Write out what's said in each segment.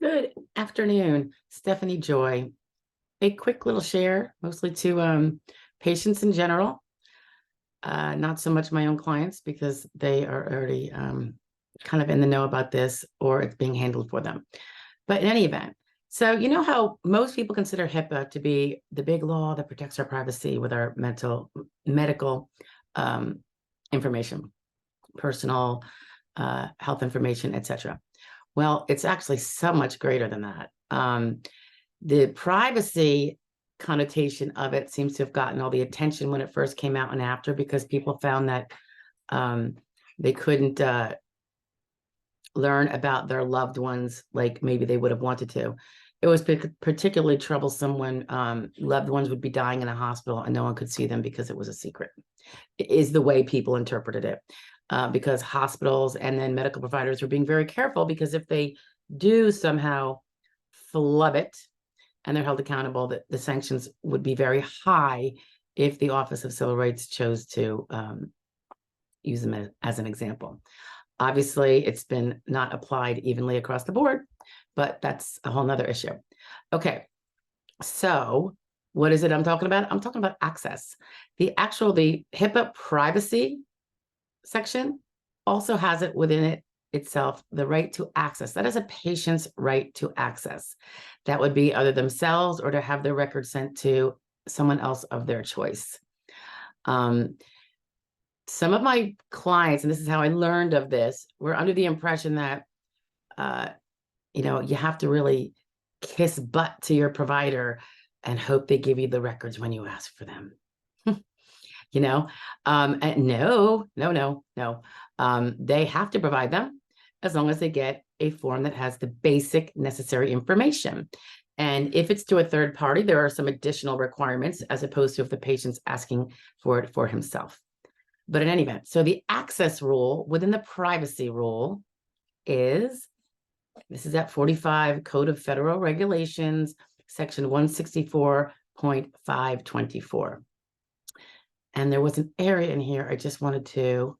Good afternoon, Stephanie Joy. A quick little share, mostly to patients in general, not so much my own clients because they are already kind of in the know about this or it's being handled for them. But in any event, so you know how most people consider HIPAA to be the big law that protects our privacy with our medical information, personal health information, etc. Well, it's actually so much greater than that. The privacy connotation of it seems to have gotten all the attention when it first came out and after, because people found that they couldn't learn about their loved ones like maybe they would have wanted to. It was particularly troublesome when loved ones would be dying in a hospital and no one could see them because it was a secret, is the way people interpreted it. Because hospitals and then medical providers were being very careful, because if they do somehow flub it and they're held accountable, that the sanctions would be very high if the Office of Civil Rights chose to use them as an example. Obviously, it's been not applied evenly across the board, but that's a whole nother issue. Okay, so what is it I'm talking about? I'm talking about access. The HIPAA privacy section also has it within it itself, the right to access. That is a patient's right to access. That would be either themselves or to have their record sent to someone else of their choice. Some of my clients, and this is how I learned of this, were under the impression that, you have to really kiss butt to your provider and hope they give you the records when you ask for them. No. They have to provide them as long as they get a form that has the basic necessary information. And if it's to a third party, there are some additional requirements as opposed to if the patient's asking for it for himself. But in any event, so the access rule within the privacy rule is, this is at 45 Code of Federal Regulations, section 164.524. And there was an area in here I just wanted to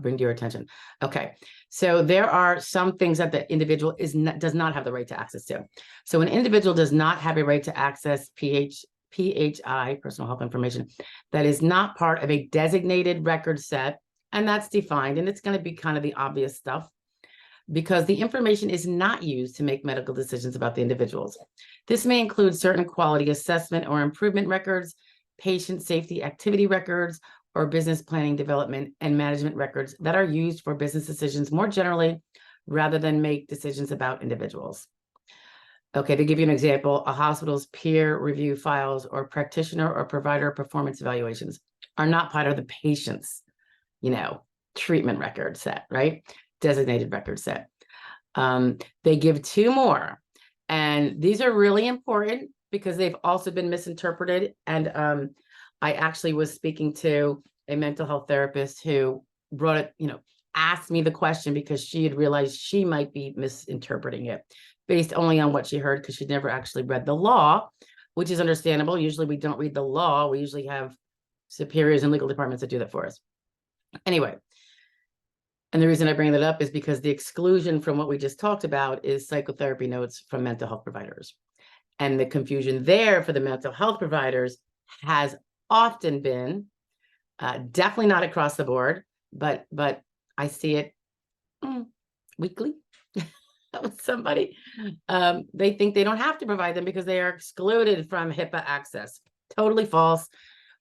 bring to your attention. Okay, so there are some things that the individual does not have the right to access to. So an individual does not have a right to access PHI, personal health information, that is not part of a designated record set, and that's defined, and it's going to be kind of the obvious stuff, because the information is not used to make medical decisions about the individuals. This may include certain quality assessment or improvement records, patient safety activity records, or business planning, development, and management records that are used for business decisions more generally, rather than make decisions about individuals. Okay, to give you an example, a hospital's peer review files or practitioner or provider performance evaluations are not part of the patient's, treatment record set, right? Designated record set. They give two more, and these are really important because they've also been misinterpreted. And I actually was speaking to a mental health therapist who brought it, asked me the question because she had realized she might be misinterpreting it based only on what she heard, because she'd never actually read the law, which is understandable. Usually we don't read the law. We usually have superiors and legal departments that do that for us. Anyway, and the reason I bring that up is because the exclusion from what we just talked about is psychotherapy notes from mental health providers. And the confusion there for the mental health providers has often been, definitely not across the board, but I see it weekly with somebody. They think they don't have to provide them because they are excluded from HIPAA access. Totally false.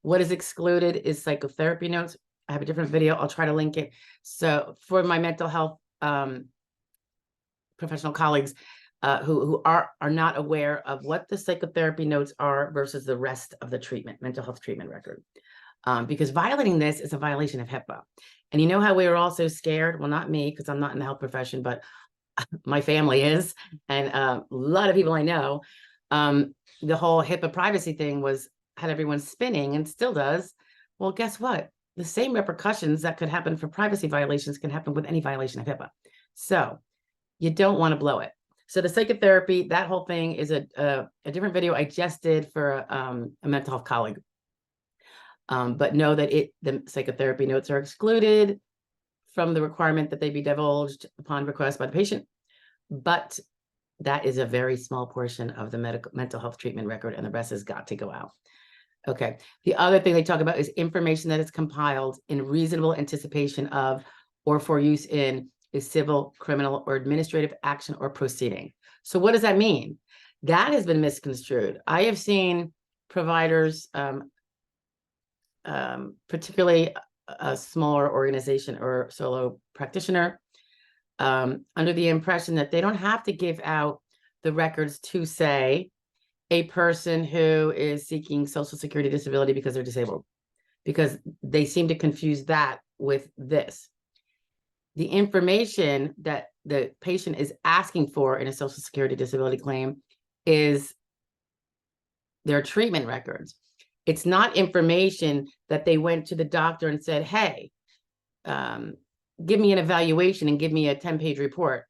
What is excluded is psychotherapy notes. I have a different video. I'll try to link it. So for my mental health professional colleagues who are not aware of what the psychotherapy notes are versus the rest of the mental health treatment record. Because violating this is a violation of HIPAA. And you know how we were all so scared? Well, not me, because I'm not in the health profession, but my family is, and a lot of people I know. The whole HIPAA privacy thing had everyone spinning, and still does. Well, guess what? The same repercussions that could happen for privacy violations can happen with any violation of HIPAA. So you don't want to blow it. So the psychotherapy, that whole thing is a different video I just did for a mental health colleague. But know that the psychotherapy notes are excluded from the requirement that they be divulged upon request by the patient, but that is a very small portion of the mental health treatment record, and the rest has got to go out. Okay. The other thing they talk about is information that is compiled in reasonable anticipation of or for use in a civil, criminal, or administrative action or proceeding. So what does that mean? That has been misconstrued. I have seen providers, particularly a smaller organization or solo practitioner, under the impression that they don't have to give out the records to, say, a person who is seeking Social Security disability because they're disabled, because they seem to confuse that with this. The information that the patient is asking for in a Social Security disability claim is their treatment records. It's not information that they went to the doctor and said, hey, give me an evaluation and give me a 10-page report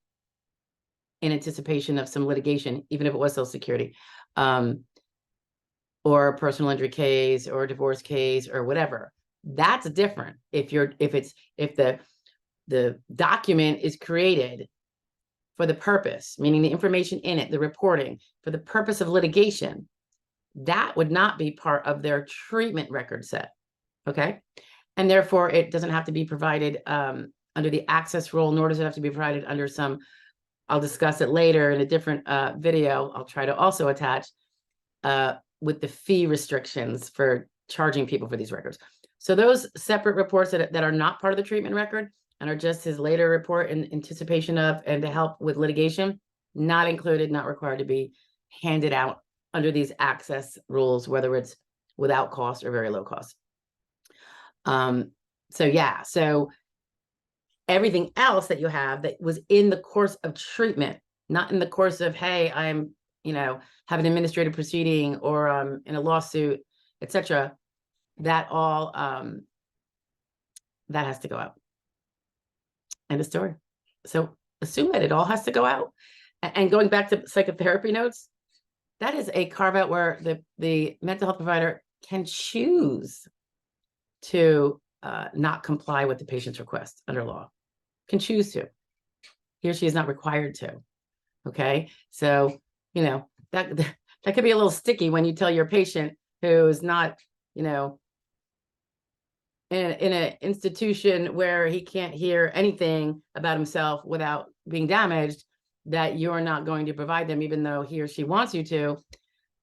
in anticipation of some litigation, even if it was Social Security, or a personal injury case or a divorce case or whatever. That's different. If the document is created for the purpose, meaning the information in it, the reporting, for the purpose of litigation, that would not be part of their treatment record set. Okay. And therefore, it doesn't have to be provided under the access rule, nor does it have to be provided under some, I'll discuss it later in a different video. I'll try to also attach with the fee restrictions for charging people for these records. So those separate reports that are not part of the treatment record and are just his later report in anticipation of and to help with litigation, not included, not required to be handed out under these access rules, whether it's without cost or very low cost. So everything else that you have that was in the course of treatment, not in the course of, hey, I'm, have an administrative proceeding or in a lawsuit, etc. That all that has to go out. End of story. So assume that it all has to go out. And going back to psychotherapy notes, that is a carve out where the mental health provider can choose to not comply with the patient's request under law. Can choose to. He or she is not required to. Okay. So, that could be a little sticky when you tell your patient who is not, in an institution where he can't hear anything about himself without being damaged, that you're not going to provide them, even though he or she wants you to.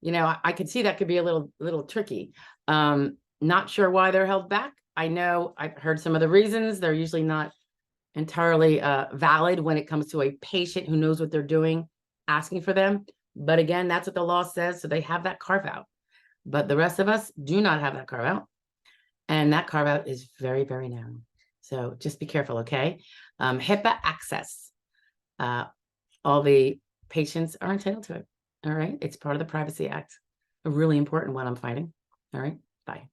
I could see that could be a little tricky. Not sure why they're held back. I know I've heard some of the reasons. They're usually not entirely valid when it comes to a patient who knows what they're doing, asking for them. But again, that's what the law says. So they have that carve out. But the rest of us do not have that carve out. And that carve out is very, very narrow. So just be careful, okay? HIPAA access. All the patients are entitled to it. All right. It's part of the Privacy Act. A really important one I'm finding. All right. Bye.